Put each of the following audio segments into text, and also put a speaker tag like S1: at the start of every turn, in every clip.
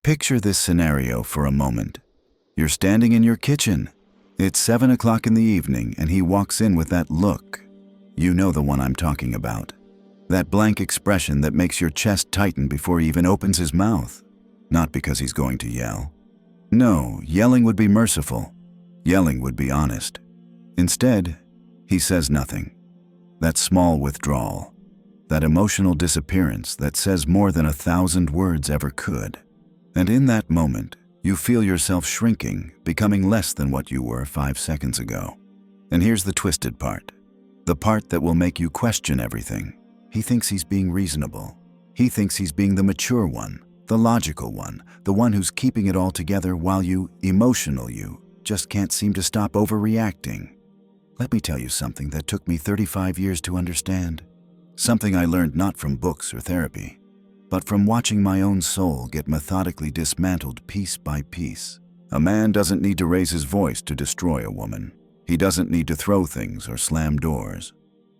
S1: Picture this scenario for a moment. You're standing in your kitchen. It's 7 o'clock in the evening and he walks in with that look. You know the one I'm talking about. That blank expression that makes your chest tighten before he even opens his mouth. Not because he's going to yell. No, yelling would be merciful. Yelling would be honest. Instead, he says nothing. That small withdrawal. That emotional disappearance that says more than 1,000 words ever could. And in that moment, you feel yourself shrinking, becoming less than what you were 5 seconds ago. And here's the twisted part. The part that will make you question everything. He thinks he's being reasonable. He thinks he's being the mature one, the logical one, the one who's keeping it all together while you, emotional you, just can't seem to stop overreacting. Let me tell you something that took me 35 years to understand. Something I learned not from books or therapy, but from watching my own soul get methodically dismantled piece by piece. A man doesn't need to raise his voice to destroy a woman. He doesn't need to throw things or slam doors.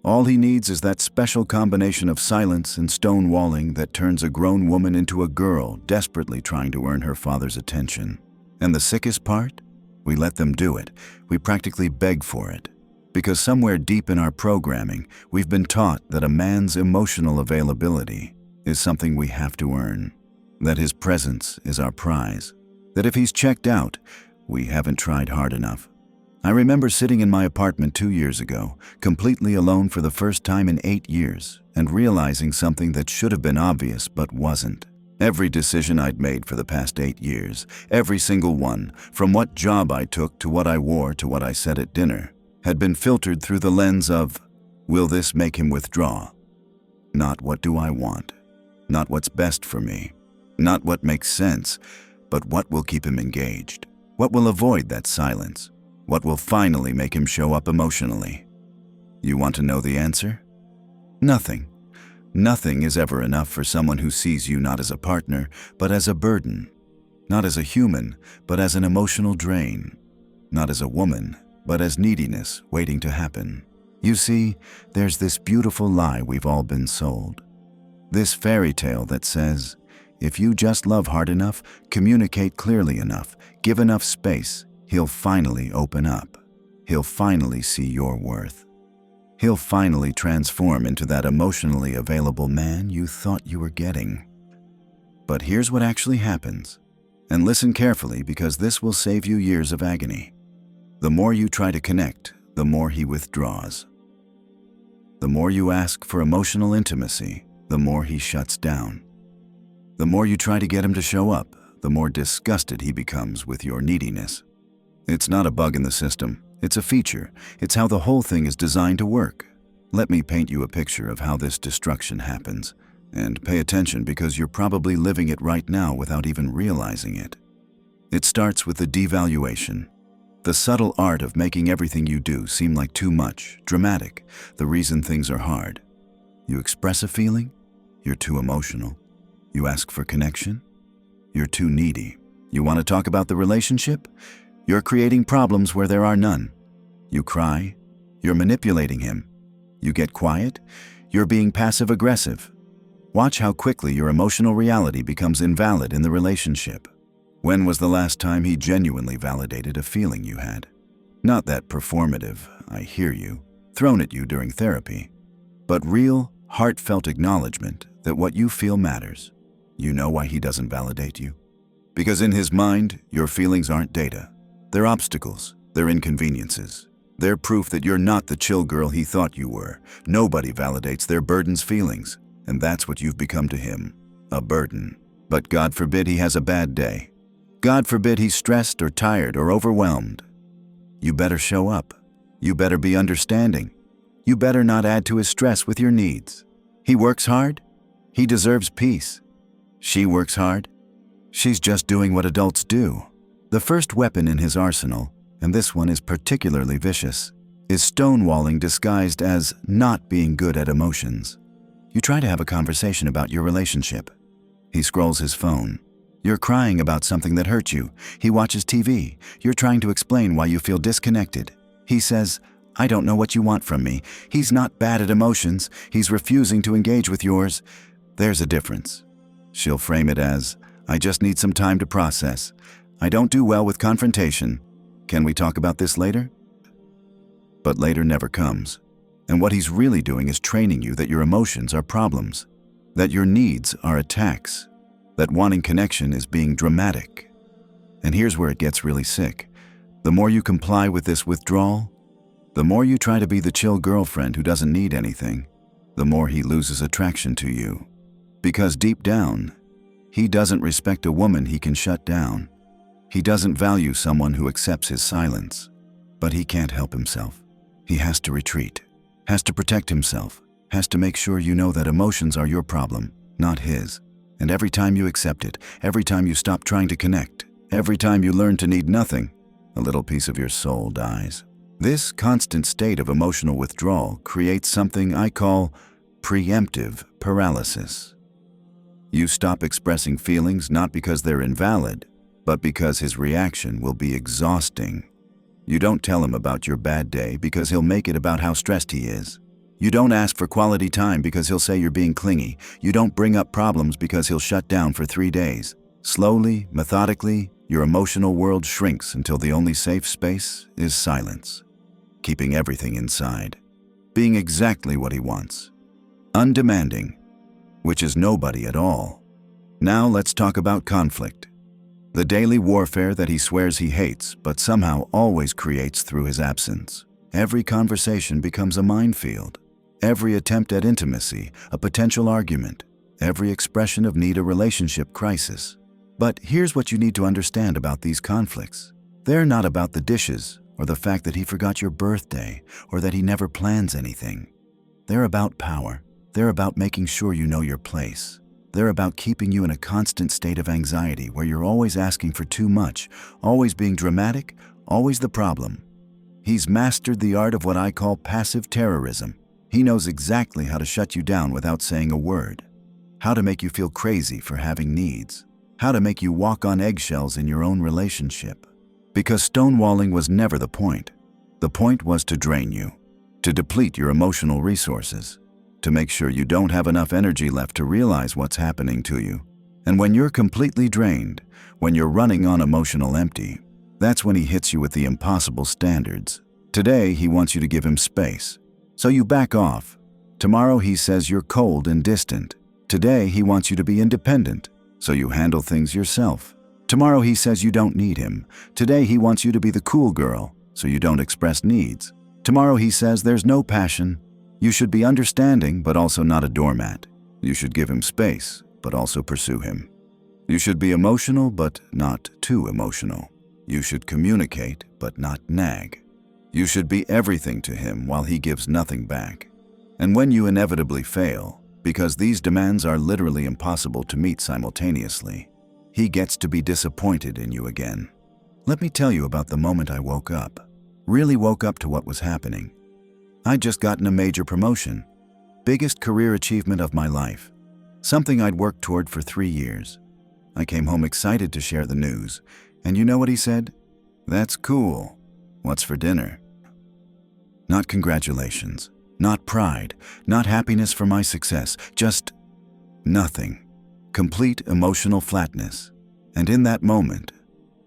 S1: All he needs is that special combination of silence and stonewalling that turns a grown woman into a girl desperately trying to earn her father's attention. And the sickest part? We let them do it. We practically beg for it. Because somewhere deep in our programming, we've been taught that a man's emotional availability is something we have to earn. That his presence is our prize. That if he's checked out, we haven't tried hard enough. I remember sitting in my apartment 2 years ago, completely alone for the first time in 8 years, and realizing something that should have been obvious but wasn't. Every decision I'd made for the past 8 years, every single one, from what job I took to what I wore to what I said at dinner, had been filtered through the lens of, will this make him withdraw? Not what do I want? Not what's best for me? Not what makes sense, but what will keep him engaged? What will avoid that silence? What will finally make him show up emotionally? You want to know the answer? Nothing. Nothing is ever enough for someone who sees you not as a partner, but as a burden. Not as a human, but as an emotional drain. Not as a woman, but as neediness waiting to happen. You see, there's this beautiful lie we've all been sold. This fairy tale that says, if you just love hard enough, communicate clearly enough, give enough space, he'll finally open up. He'll finally see your worth. He'll finally transform into that emotionally available man you thought you were getting. But here's what actually happens. And listen carefully because this will save you years of agony. The more you try to connect, the more he withdraws. The more you ask for emotional intimacy, the more he shuts down. The more you try to get him to show up, the more disgusted he becomes with your neediness. It's not a bug in the system. It's a feature. It's how the whole thing is designed to work. Let me paint you a picture of how this destruction happens. And pay attention because you're probably living it right now without even realizing it. It starts with the devaluation. The subtle art of making everything you do seem like too much, dramatic, the reason things are hard. You express a feeling? You're too emotional. You ask for connection? You're too needy. You want to talk about the relationship? You're creating problems where there are none. You cry? You're manipulating him. You get quiet? You're being passive-aggressive. Watch how quickly your emotional reality becomes invalid in the relationship. When was the last time he genuinely validated a feeling you had? Not that performative, I hear you, thrown at you during therapy, but real, heartfelt acknowledgement that what you feel matters. You know why he doesn't validate you? Because in his mind, your feelings aren't data. They're obstacles. They're inconveniences. They're proof that you're not the chill girl he thought you were. Nobody validates their burden's feelings, and that's what you've become to him, a burden. But God forbid he has a bad day. God forbid he's stressed or tired or overwhelmed. You better show up. You better be understanding. You better not add to his stress with your needs. He works hard. He deserves peace. She works hard. She's just doing what adults do. The first weapon in his arsenal, and this one is particularly vicious, is stonewalling disguised as not being good at emotions. You try to have a conversation about your relationship. He scrolls his phone. You're crying about something that hurt you. He watches TV. You're trying to explain why you feel disconnected. He says, I don't know what you want from me. He's not bad at emotions. He's refusing to engage with yours. There's a difference. She'll frame it as, I just need some time to process. I don't do well with confrontation. Can we talk about this later? But later never comes. And what he's really doing is training you that your emotions are problems, that your needs are attacks, that wanting connection is being dramatic. And here's where it gets really sick. The more you comply with this withdrawal, the more you try to be the chill girlfriend who doesn't need anything, the more he loses attraction to you. Because deep down, he doesn't respect a woman he can shut down. He doesn't value someone who accepts his silence. But he can't help himself. He has to retreat, has to protect himself, has to make sure you know that emotions are your problem, not his. And every time you accept it, every time you stop trying to connect, every time you learn to need nothing, a little piece of your soul dies. This constant state of emotional withdrawal creates something I call preemptive paralysis. You stop expressing feelings not because they're invalid, but because his reaction will be exhausting. You don't tell him about your bad day because he'll make it about how stressed he is. You don't ask for quality time because he'll say you're being clingy. You don't bring up problems because he'll shut down for 3 days. Slowly, methodically, your emotional world shrinks until the only safe space is silence. Keeping everything inside. Being exactly what he wants. Undemanding, which is nobody at all. Now let's talk about conflict. The daily warfare that he swears he hates, but somehow always creates through his absence. Every conversation becomes a minefield. Every attempt at intimacy, a potential argument. Every expression of need, a relationship crisis. But here's what you need to understand about these conflicts. They're not about the dishes, or the fact that he forgot your birthday, or that he never plans anything. They're about power. They're about making sure you know your place. They're about keeping you in a constant state of anxiety where you're always asking for too much, always being dramatic, always the problem. He's mastered the art of what I call passive terrorism. He knows exactly how to shut you down without saying a word, how to make you feel crazy for having needs, how to make you walk on eggshells in your own relationship. Because stonewalling was never the point. The point was to drain you, to deplete your emotional resources, to make sure you don't have enough energy left to realize what's happening to you. And when you're completely drained, when you're running on emotional empty, that's when he hits you with the impossible standards. Today, he wants you to give him space, so you back off. Tomorrow, he says you're cold and distant. Today, he wants you to be independent, so you handle things yourself. Tomorrow, he says you don't need him. Today, he wants you to be the cool girl, so you don't express needs. Tomorrow, he says there's no passion. You should be understanding, but also not a doormat. You should give him space, but also pursue him. You should be emotional, but not too emotional. You should communicate, but not nag. You should be everything to him while he gives nothing back. And when you inevitably fail, because these demands are literally impossible to meet simultaneously, he gets to be disappointed in you again. Let me tell you about the moment I woke up. Really woke up to what was happening. I'd just gotten a major promotion, biggest career achievement of my life, something I'd worked toward for 3 years. I came home excited to share the news, and you know what he said? "That's cool. What's for dinner?" Not congratulations, not pride, not happiness for my success, just nothing. Complete emotional flatness. And in that moment,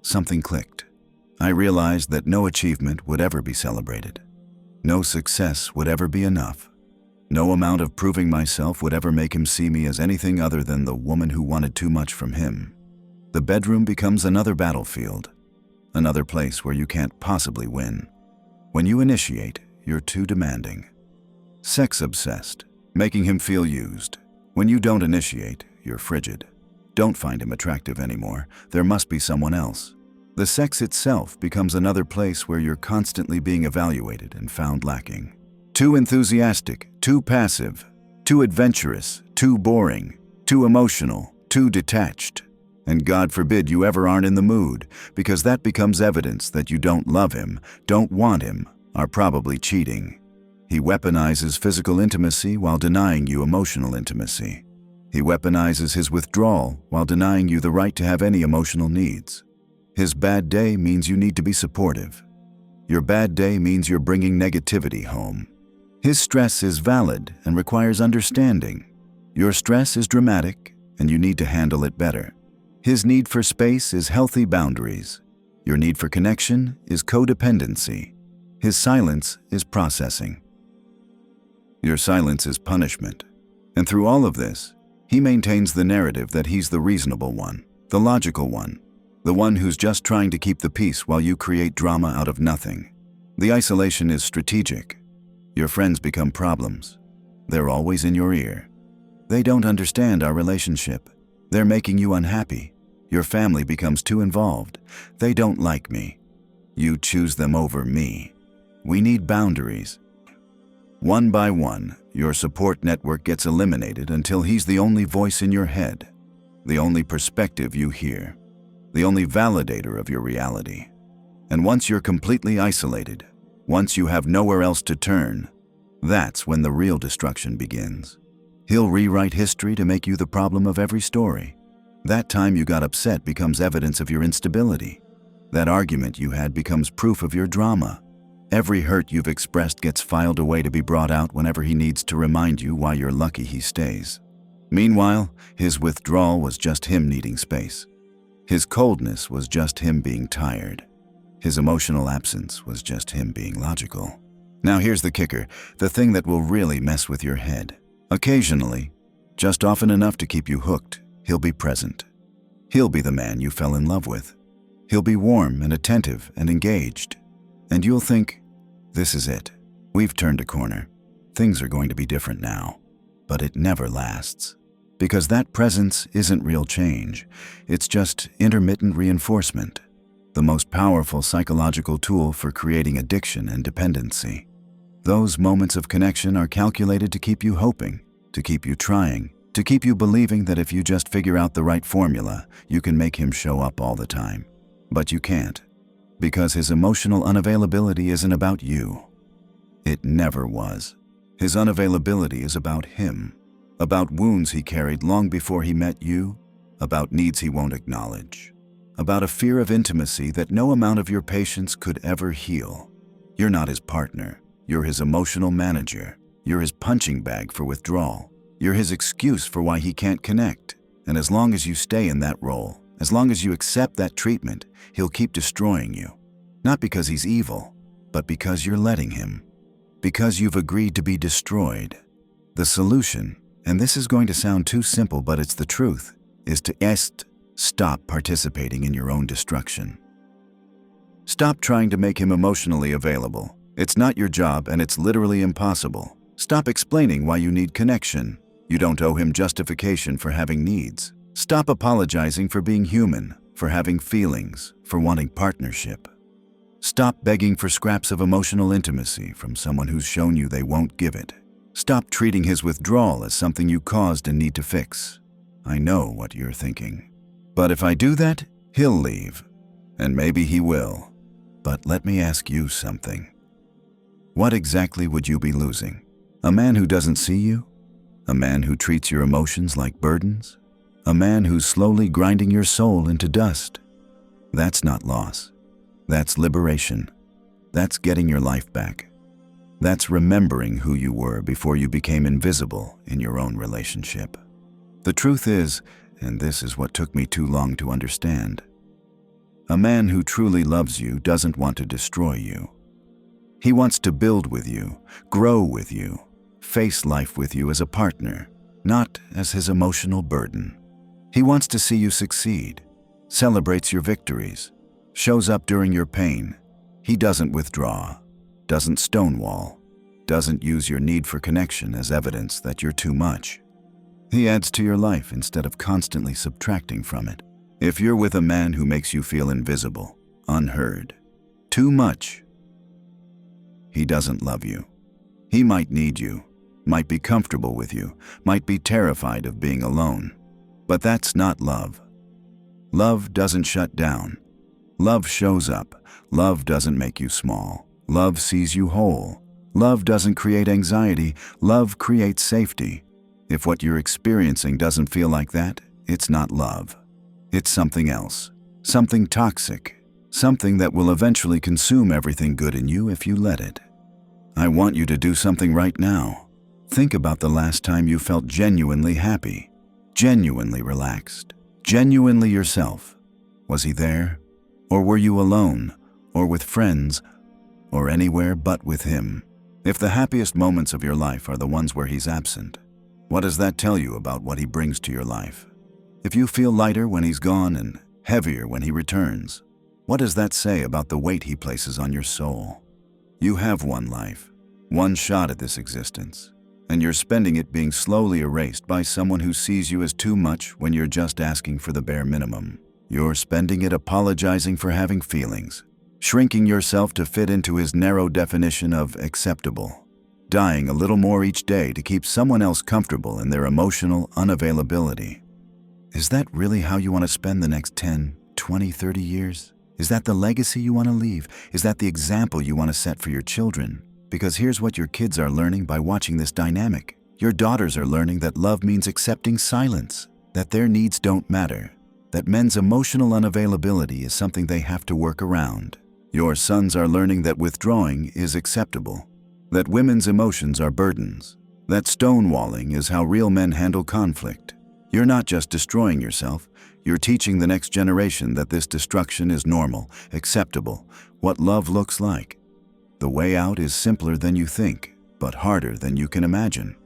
S1: something clicked. I realized that no achievement would ever be celebrated. No success would ever be enough. No amount of proving myself would ever make him see me as anything other than the woman who wanted too much from him. The bedroom becomes another battlefield, another place where you can't possibly win. When you initiate, you're too demanding. Sex-obsessed, making him feel used. When you don't initiate, you're frigid. Don't find him attractive anymore. There must be someone else. The sex itself becomes another place where you're constantly being evaluated and found lacking. Too enthusiastic, too passive, too adventurous, too boring, too emotional, too detached. And God forbid you ever aren't in the mood, because that becomes evidence that you don't love him, don't want him, are probably cheating. He weaponizes physical intimacy while denying you emotional intimacy. He weaponizes his withdrawal while denying you the right to have any emotional needs. His bad day means you need to be supportive. Your bad day means you're bringing negativity home. His stress is valid and requires understanding. Your stress is dramatic, and you need to handle it better. His need for space is healthy boundaries. Your need for connection is codependency. His silence is processing. Your silence is punishment. And through all of this, he maintains the narrative that he's the reasonable one, the logical one, the one who's just trying to keep the peace while you create drama out of nothing. The isolation is strategic. Your friends become problems. They're always in your ear. They don't understand our relationship. They're making you unhappy. Your family becomes too involved. They don't like me. You choose them over me. We need boundaries. One by one, your support network gets eliminated until he's the only voice in your head, the only perspective you hear, the only validator of your reality. And once you're completely isolated, once you have nowhere else to turn, that's when the real destruction begins. He'll rewrite history to make you the problem of every story. That time you got upset becomes evidence of your instability. That argument you had becomes proof of your drama. Every hurt you've expressed gets filed away to be brought out whenever he needs to remind you why you're lucky he stays. Meanwhile, his withdrawal was just him needing space. His coldness was just him being tired. His emotional absence was just him being logical. Now here's the kicker, the thing that will really mess with your head. Occasionally, just often enough to keep you hooked, he'll be present. He'll be the man you fell in love with. He'll be warm and attentive and engaged. And you'll think, this is it. We've turned a corner. Things are going to be different now. But it never lasts. Because that presence isn't real change. It's just intermittent reinforcement. The most powerful psychological tool for creating addiction and dependency. Those moments of connection are calculated to keep you hoping, to keep you trying, to keep you believing that if you just figure out the right formula, you can make him show up all the time. But you can't. Because his emotional unavailability isn't about you. It never was. His unavailability is about him, about wounds he carried long before he met you, about needs he won't acknowledge, about a fear of intimacy that no amount of your patience could ever heal. You're not his partner. You're his emotional manager. You're his punching bag for withdrawal. You're his excuse for why he can't connect. And as long as you stay in that role, as long as you accept that treatment, he'll keep destroying you. Not because he's evil, but because you're letting him. Because you've agreed to be destroyed. The solution, and this is going to sound too simple, but it's the truth, is to stop participating in your own destruction. Stop trying to make him emotionally available. It's not your job, and it's literally impossible. Stop explaining why you need connection. You don't owe him justification for having needs. Stop apologizing for being human, for having feelings, for wanting partnership. Stop begging for scraps of emotional intimacy from someone who's shown you they won't give it. Stop treating his withdrawal as something you caused and need to fix. I know what you're thinking. But if I do that, he'll leave. And maybe he will. But let me ask you something. What exactly would you be losing? A man who doesn't see you? A man who treats your emotions like burdens? A man who's slowly grinding your soul into dust? That's not loss. That's liberation. That's getting your life back. That's remembering who you were before you became invisible in your own relationship. The truth is, and this is what took me too long to understand, a man who truly loves you doesn't want to destroy you. He wants to build with you, grow with you, face life with you as a partner, not as his emotional burden. He wants to see you succeed, celebrates your victories, shows up during your pain. He doesn't withdraw, doesn't stonewall, doesn't use your need for connection as evidence that you're too much. He adds to your life instead of constantly subtracting from it. If you're with a man who makes you feel invisible, unheard, too much, he doesn't love you. He might need you, might be comfortable with you, might be terrified of being alone. But that's not love. Love doesn't shut down. Love shows up. Love doesn't make you small. Love sees you whole. Love doesn't create anxiety. Love creates safety. If what you're experiencing doesn't feel like that, it's not love. It's something else. Something toxic. Something that will eventually consume everything good in you if you let it. I want you to do something right now. Think about the last time you felt genuinely happy, genuinely relaxed, Genuinely yourself. Was he there? Or were you alone? Or with friends? Or anywhere but with him? If the happiest moments of your life are the ones where he's absent, what does that tell you about what he brings to your life? If you feel lighter when he's gone and heavier when he returns, what does that say about the weight he places on your soul? You have one life, one shot at this existence, and you're spending it being slowly erased by someone who sees you as too much when you're just asking for the bare minimum. You're spending it apologizing for having feelings, shrinking yourself to fit into his narrow definition of acceptable, dying a little more each day to keep someone else comfortable in their emotional unavailability. Is that really how you want to spend the next 10, 20, 30 years? Is that the legacy you want to leave? Is that the example you want to set for your children? Because here's what your kids are learning by watching this dynamic. Your daughters are learning that love means accepting silence, that their needs don't matter, that men's emotional unavailability is something they have to work around. Your sons are learning that withdrawing is acceptable, that women's emotions are burdens, that stonewalling is how real men handle conflict. You're not just destroying yourself, you're teaching the next generation that this destruction is normal, acceptable, what love looks like. The way out is simpler than you think, but harder than you can imagine.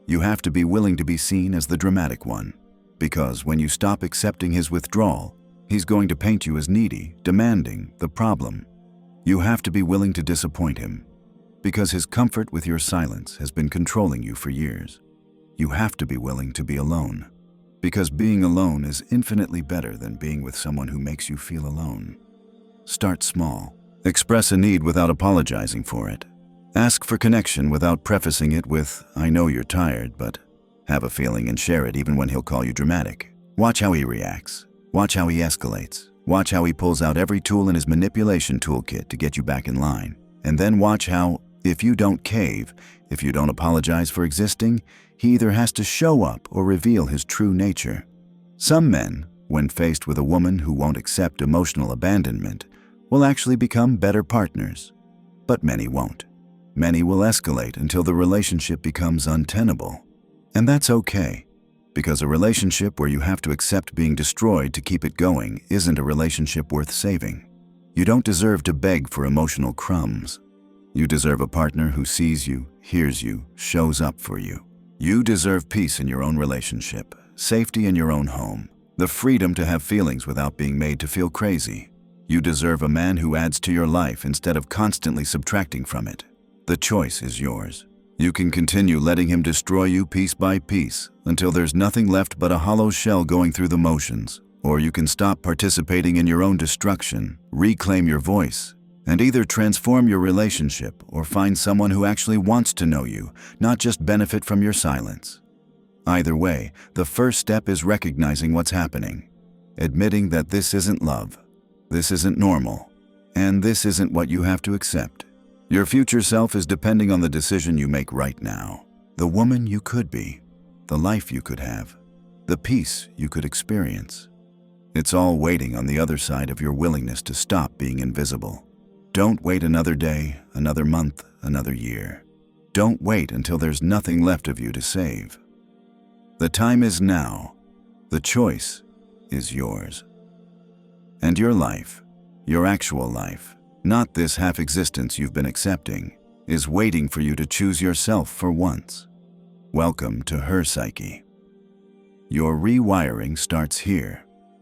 S1: You have to be willing to be seen as the dramatic one, because when you stop accepting his withdrawal, he's going to paint you as needy, demanding, the problem. You have to be willing to disappoint him, because his comfort with your silence has been controlling you for years. You have to be willing to be alone, because being alone is infinitely better than being with someone who makes you feel alone. Start small. Express a need without apologizing for it. Ask for connection without prefacing it with, "I know you're tired, but..." Have a feeling and share it even when he'll call you dramatic. Watch how he reacts. Watch how he escalates. Watch how he pulls out every tool in his manipulation toolkit to get you back in line. And then watch how, if you don't cave, if you don't apologize for existing, he either has to show up or reveal his true nature. Some men, when faced with a woman who won't accept emotional abandonment, will actually become better partners. But many won't. Many will escalate until the relationship becomes untenable. And that's okay, because a relationship where you have to accept being destroyed to keep it going isn't a relationship worth saving. You don't deserve to beg for emotional crumbs. You deserve a partner who sees you, hears you, shows up for you. You deserve peace in your own relationship, safety in your own home, the freedom to have feelings without being made to feel crazy. You deserve a man who adds to your life instead of constantly subtracting from it. The choice is yours. You can continue letting him destroy you piece by piece until there's nothing left but a hollow shell going through the motions, or you can stop participating in your own destruction, reclaim your voice, and either transform your relationship or find someone who actually wants to know you, not just benefit from your silence. Either way, the first step is recognizing what's happening, admitting that this isn't love, this isn't normal, and this isn't what you have to accept. Your future self is depending on the decision you make right now, the woman you could be, the life you could have, the peace you could experience. It's all waiting on the other side of your willingness to stop being invisible. Don't wait another day, another month, another year. Don't wait until there's nothing left of you to save. The time is now. The choice is yours. And your life, your actual life, not this half-existence you've been accepting, is waiting for you to choose yourself for once. Welcome to her psyche. Your rewiring starts here.